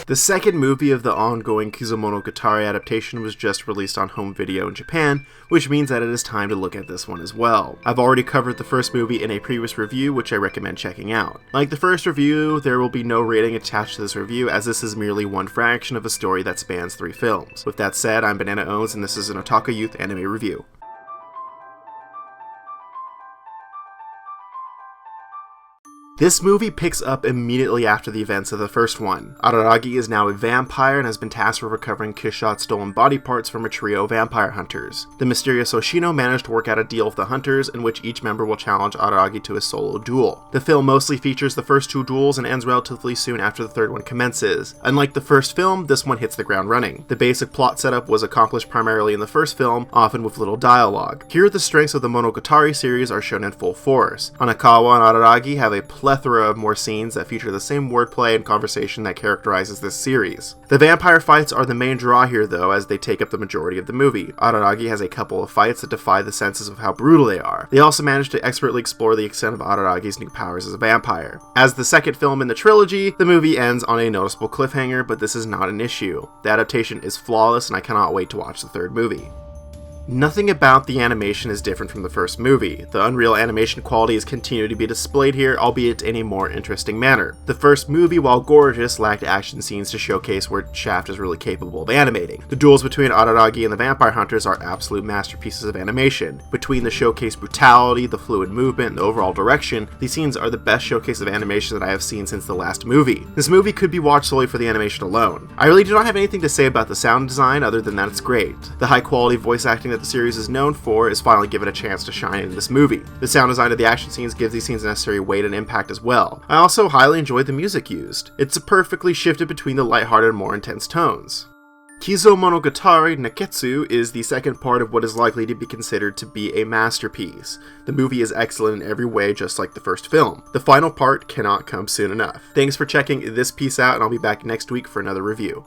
The second movie of the ongoing Kizumonogatari adaptation was just released on home video in Japan, which means that it is time to look at this one as well. I've already covered the first movie in a previous review, which I recommend checking out. Like the first review, there will be no rating attached to this review, as this is merely one fraction of a story that spans 3 films. With that said, I'm Banana Owns, and this is an Otaku Youth Anime Review. This movie picks up immediately after the events of the first one. Araragi is now a vampire and has been tasked with recovering Kishot's stolen body parts from a trio of vampire hunters. The mysterious Oshino managed to work out a deal with the hunters in which each member will challenge Araragi to a solo duel. The film mostly features the first 2 duels and ends relatively soon after the third one commences. Unlike the first film, this one hits the ground running. The basic plot setup was accomplished primarily in the first film, often with little dialogue. Here the strengths of the Monogatari series are shown in full force. Hanakawa and Araragi have a plethora of more scenes that feature the same wordplay and conversation that characterizes this series. The vampire fights are the main draw here though, as they take up the majority of the movie. Araragi has a couple of fights that defy the senses of how brutal they are. They also manage to expertly explore the extent of Araragi's new powers as a vampire. As the second film in the trilogy, the movie ends on a noticeable cliffhanger, but this is not an issue. The adaptation is flawless and I cannot wait to watch the third movie. Nothing about the animation is different from the first movie. The Unreal animation quality is continued to be displayed here, albeit in a more interesting manner. The first movie, while gorgeous, lacked action scenes to showcase where Shaft is really capable of animating. The duels between Araragi and the vampire hunters are absolute masterpieces of animation. Between the showcase brutality, the fluid movement, and the overall direction, these scenes are the best showcase of animation that I have seen since the last movie. This movie could be watched solely for the animation alone. I really do not have anything to say about the sound design other than that it's great. The high quality voice acting that the series is known for is finally given a chance to shine in this movie. The sound design of the action scenes gives these scenes the necessary weight and impact as well. I also highly enjoyed the music used. It's perfectly shifted between the lighthearted and more intense tones. Kizumonogatari Nekketsu is the second part of what is likely to be considered to be a masterpiece. The movie is excellent in every way, just like the first film. The final part cannot come soon enough. Thanks for checking this piece out, and I'll be back next week for another review.